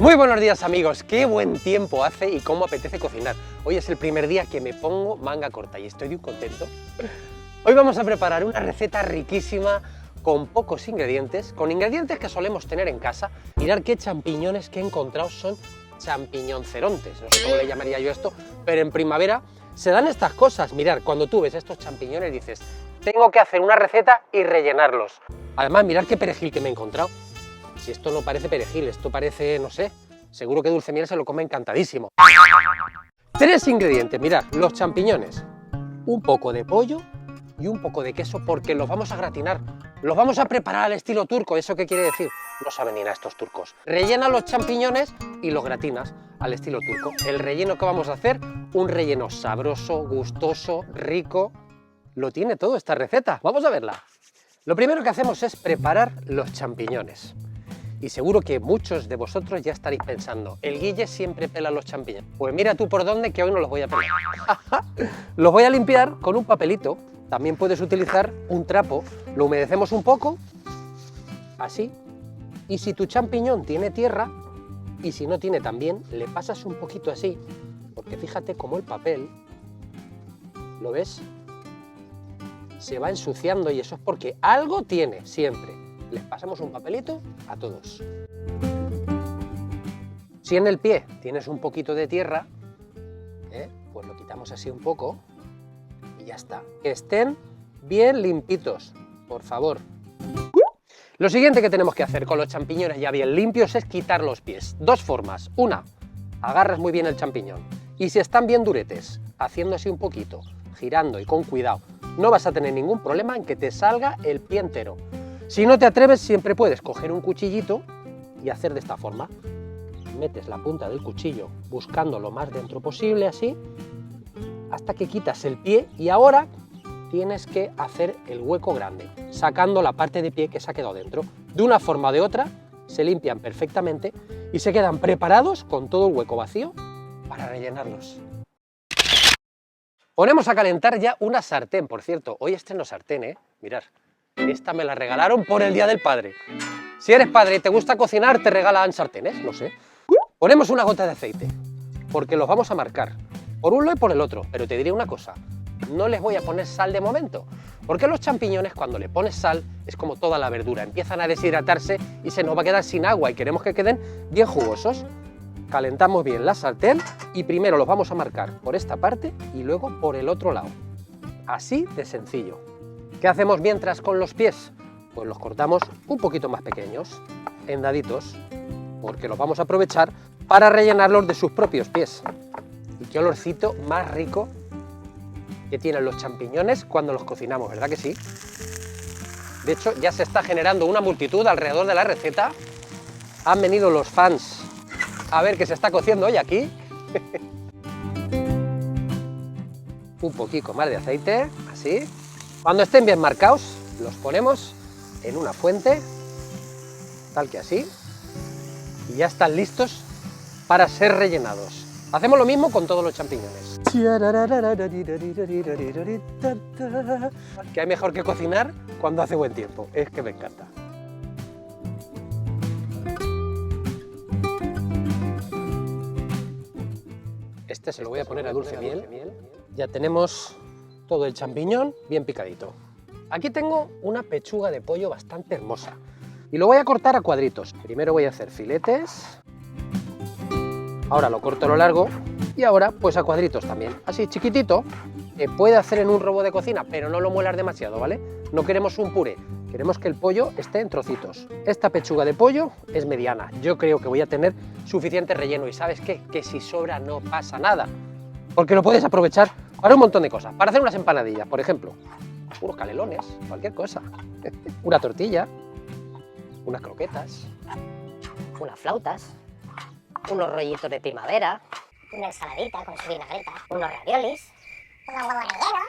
Muy buenos días amigos, qué buen tiempo hace y cómo apetece cocinar. Hoy es el primer día que me pongo manga corta y estoy de un contento. Hoy vamos a preparar una receta riquísima con pocos ingredientes, con ingredientes que solemos tener en casa. Mirad qué champiñones que he encontrado, son champiñoncerontes, no sé cómo le llamaría yo esto, pero en primavera se dan estas cosas. Mirad, cuando tú ves estos champiñones dices, tengo que hacer una receta y rellenarlos. Además, mirad qué perejil que me he encontrado. Si esto no parece perejil, esto parece, no sé, seguro que Dulcemiel se lo come encantadísimo. 3 ingredientes, mirad, los champiñones, un poco de pollo y un poco de queso porque los vamos a gratinar, los vamos a preparar al estilo turco. ¿Eso qué quiere decir? No saben ni nada estos turcos. Rellena los champiñones y los gratinas al estilo turco. El relleno que vamos a hacer, un relleno sabroso, gustoso, rico, lo tiene todo esta receta. Vamos a verla. Lo primero que hacemos es preparar los champiñones. Y seguro que muchos de vosotros ya estaréis pensando, el Guille siempre pela los champiñones. Pues mira tú por dónde, que hoy no los voy a pelar. Los voy a limpiar con un papelito. También puedes utilizar un trapo. Lo humedecemos un poco, así. Y si tu champiñón tiene tierra, y si no tiene también, le pasas un poquito así. Porque fíjate cómo el papel, ¿lo ves? Se va ensuciando y eso es porque algo tiene siempre. Les pasamos un papelito a todos. Si en el pie tienes un poquito de tierra, pues lo quitamos así un poco y ya está. Que estén bien limpitos, por favor. Lo siguiente que tenemos que hacer con los champiñones ya bien limpios es quitar los pies. 2 formas. Una, agarras muy bien el champiñón y si están bien duretes, haciendo así un poquito, girando y con cuidado, no vas a tener ningún problema en que te salga el pie entero. Si no te atreves, siempre puedes coger un cuchillito y hacer de esta forma. Metes la punta del cuchillo buscando lo más dentro posible, así, hasta que quitas el pie y ahora tienes que hacer el hueco grande, sacando la parte de pie que se ha quedado dentro. De una forma o de otra, se limpian perfectamente y se quedan preparados con todo el hueco vacío para rellenarlos. Ponemos a calentar ya una sartén, por cierto, hoy estreno sartén, mirad. Esta me la regalaron por el Día del Padre. Si eres padre y te gusta cocinar, te regalan sartenes, no sé. Ponemos una gota de aceite, porque los vamos a marcar, por un lado y por el otro. Pero te diré una cosa, no les voy a poner sal de momento, porque los champiñones cuando le pones sal, es como toda la verdura, empiezan a deshidratarse y se nos va a quedar sin agua y queremos que queden bien jugosos. Calentamos bien la sartén y primero los vamos a marcar por esta parte y luego por el otro lado. Así de sencillo. ¿Qué hacemos mientras con los pies? Pues los cortamos un poquito más pequeños, en daditos, porque los vamos a aprovechar para rellenarlos de sus propios pies. Y qué olorcito más rico que tienen los champiñones cuando los cocinamos, ¿verdad que sí? De hecho, ya se está generando una multitud alrededor de la receta. Han venido los fans a ver qué se está cociendo hoy aquí. Un poquito más de aceite, así. Cuando estén bien marcados, los ponemos en una fuente, tal que así, y ya están listos para ser rellenados. Hacemos lo mismo con todos los champiñones. ¿Qué hay mejor que cocinar cuando hace buen tiempo? Es que me encanta. Este se lo voy a poner a Dulcemiel. Ya tenemos todo el champiñón bien picadito. Aquí tengo una pechuga de pollo bastante hermosa y lo voy a cortar a cuadritos. Primero voy a hacer filetes, ahora lo corto a lo largo y ahora pues a cuadritos también, así chiquitito. Puede hacer en un robo de cocina, pero no lo muelas demasiado, ¿vale? No queremos un puré, queremos que el pollo esté en trocitos. Esta pechuga de pollo es mediana, yo creo que voy a tener suficiente relleno y ¿sabes qué? Que si sobra no pasa nada, porque lo puedes aprovechar para un montón de cosas, para hacer unas empanadillas, por ejemplo, unos canelones, cualquier cosa, una tortilla, unas croquetas, unas flautas, unos rollitos de primavera, una ensaladita con su vinagreta, unos raviolis, unos huevos rellenos,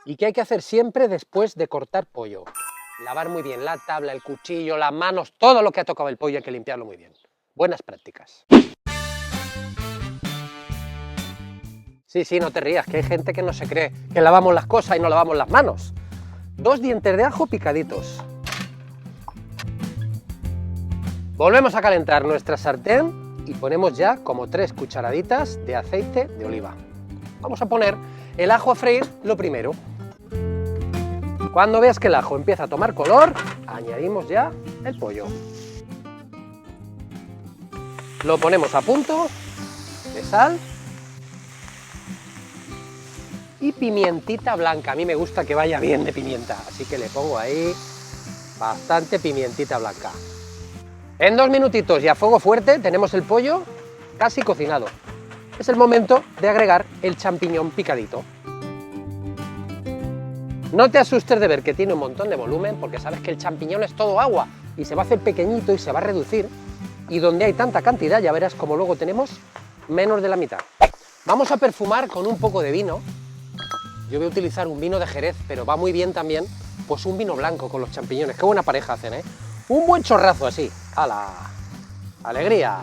¿Y qué hay que hacer siempre después de cortar pollo? Lavar muy bien la tabla, el cuchillo, las manos, todo lo que ha tocado el pollo hay que limpiarlo muy bien. Buenas prácticas. Sí, no te rías, que hay gente que no se cree que lavamos las cosas y no lavamos las manos. 2 dientes de ajo picaditos, Volvemos a calentar nuestra sartén y ponemos ya como 3 cucharaditas de aceite de oliva. Vamos a poner el ajo a freír lo primero. Cuando veas que el ajo empieza a tomar color, añadimos ya el pollo. Lo ponemos a punto de sal y pimientita blanca. A mí me gusta que vaya bien de pimienta, así que le pongo ahí bastante pimientita blanca. En 2 minutitos y a fuego fuerte tenemos el pollo casi cocinado. Es el momento de agregar el champiñón picadito. No te asustes de ver que tiene un montón de volumen, porque sabes que el champiñón es todo agua y se va a hacer pequeñito y se va a reducir. Y donde hay tanta cantidad ya verás como luego tenemos menos de la mitad. Vamos a perfumar con un poco de vino. Yo voy a utilizar un vino de Jerez, pero va muy bien también pues un vino blanco con los champiñones. Qué buena pareja hacen, ¿eh? Un buen chorrazo así. ¡Hala! ¡Alegría!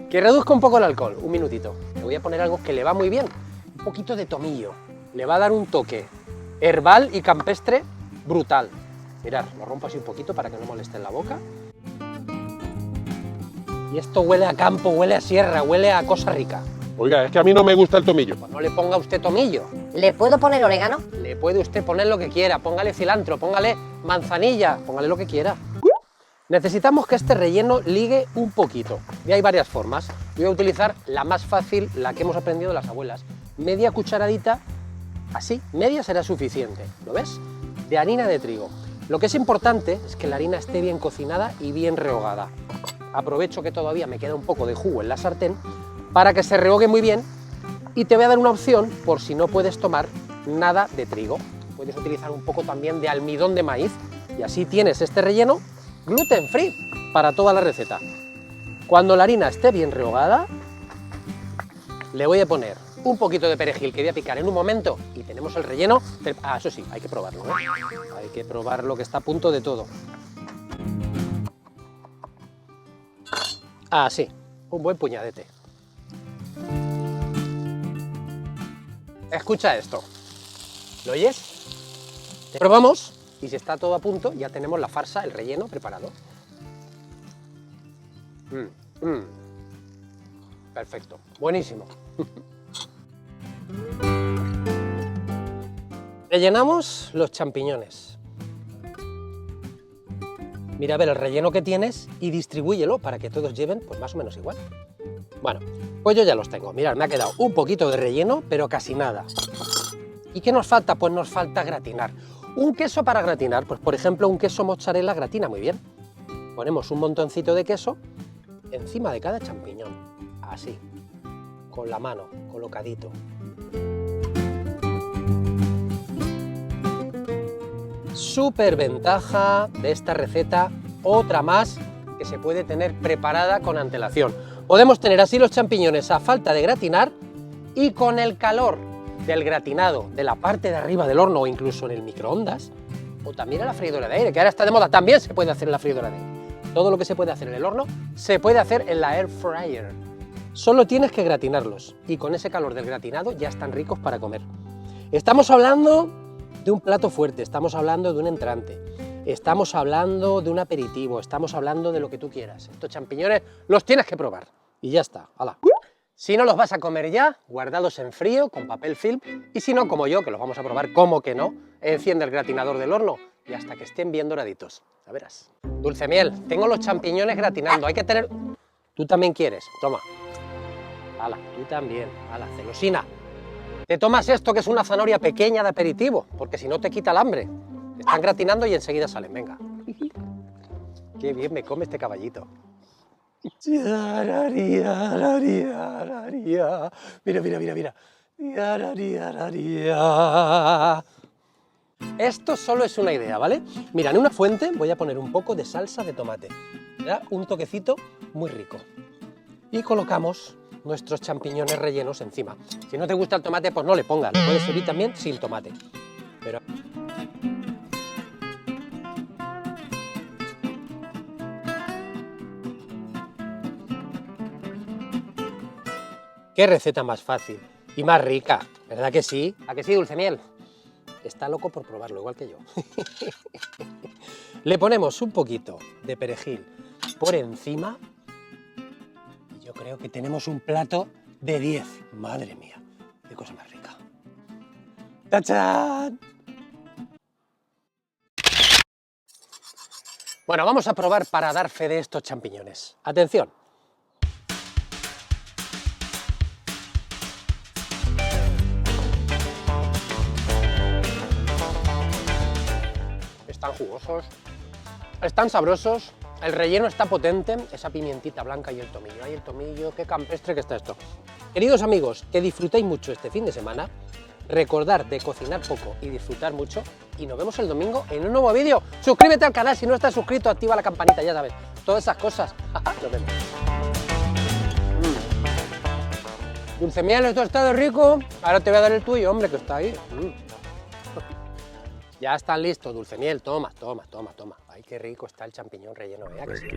Que reduzca un poco el alcohol, un minutito. Le voy a poner algo que le va muy bien. Un poquito de tomillo. Le va a dar un toque herbal y campestre brutal. Mirad, lo rompo así un poquito para que no moleste en la boca. Y esto huele a campo, huele a sierra, huele a cosa rica. Oiga, es que a mí no me gusta el tomillo. Pues no le ponga usted tomillo. ¿Le puedo poner orégano? Le puede usted poner lo que quiera. Póngale cilantro, póngale manzanilla, póngale lo que quiera. Necesitamos que este relleno ligue un poquito. Y hay varias formas. Voy a utilizar la más fácil, la que hemos aprendido de las abuelas. Media cucharadita, así, media será suficiente. ¿Lo ves? De harina de trigo. Lo que es importante es que la harina esté bien cocinada y bien rehogada. Aprovecho que todavía me queda un poco de jugo en la sartén para que se rehogue muy bien, y te voy a dar una opción por si no puedes tomar nada de trigo. Puedes utilizar un poco también de almidón de maíz y así tienes este relleno gluten free para toda la receta. Cuando la harina esté bien rehogada, le voy a poner un poquito de perejil que voy a picar en un momento y tenemos el relleno. Ah, eso sí, hay que probarlo, ¿eh? Hay que probarlo, que está a punto de todo. Ah, sí, un buen puñadete. Escucha esto. ¿Lo oyes? Probamos y si está todo a punto ya tenemos la farsa, el relleno preparado. Perfecto, buenísimo. Rellenamos los champiñones. Mira a ver el relleno que tienes y distribúyelo para que todos lleven pues más o menos igual. Bueno, pues yo ya los tengo. Mirad, me ha quedado un poquito de relleno, pero casi nada. ¿Y qué nos falta? Pues nos falta gratinar. Un queso para gratinar, pues por ejemplo un queso mozzarella gratina muy bien. Ponemos un montoncito de queso encima de cada champiñón, así, con la mano, colocadito. Súper ventaja de esta receta, otra más que se puede tener preparada con antelación. Podemos tener así los champiñones a falta de gratinar y con el calor del gratinado de la parte de arriba del horno o incluso en el microondas, o también en la freidora de aire, que ahora está de moda, también se puede hacer en la freidora de aire. Todo lo que se puede hacer en el horno se puede hacer en la air fryer. Solo tienes que gratinarlos y con ese calor del gratinado ya están ricos para comer. Estamos hablando de un plato fuerte, estamos hablando de un entrante, estamos hablando de un aperitivo, estamos hablando de lo que tú quieras. Estos champiñones los tienes que probar y ya está, ¡hala! Si no los vas a comer ya, guardados en frío con papel film, y si no, como yo, que los vamos a probar, como que no, enciende el gratinador del horno y hasta que estén bien doraditos. Ya verás. Dulce miel, tengo los champiñones gratinando, hay que tener... Tú también quieres, toma. Hala, tú también, hala, celosina. Te tomas esto que es una zanahoria pequeña de aperitivo, porque si no te quita el hambre. Te están gratinando y enseguida salen, venga. Qué bien me come este caballito. Mira, mira, mira, mira. Esto solo es una idea, ¿vale? Mira, en una fuente voy a poner un poco de salsa de tomate. Me da un toquecito muy rico. Y colocamos nuestros champiñones rellenos encima. Si no te gusta el tomate, pues no le pongas. Lo puedes servir también sin tomate. Pero... qué receta más fácil y más rica, ¿verdad que sí? ¿A que sí, dulce miel? Está loco por probarlo, igual que yo. Le ponemos un poquito de perejil, por encima. Y yo creo que tenemos un plato de 10. Madre mía, qué cosa más rica. ¡Tachán! Bueno, vamos a probar para dar fe de estos champiñones. Atención. Están jugosos, están sabrosos, el relleno está potente, esa pimientita blanca y el tomillo. Ay, el tomillo, qué campestre que está esto. Queridos amigos, que disfrutéis mucho este fin de semana, recordad de cocinar poco y disfrutar mucho, y nos vemos el domingo en un nuevo vídeo. Suscríbete al canal si no estás suscrito, activa la campanita, ya sabes, todas esas cosas. Nos vemos. Dulce miel, esto ha estado rico. Ahora te voy a dar el tuyo, hombre, que está ahí. Ya están listos, dulce miel, toma, toma, toma, toma. Ay, qué rico está el champiñón relleno, ¿eh? ¿A que sí?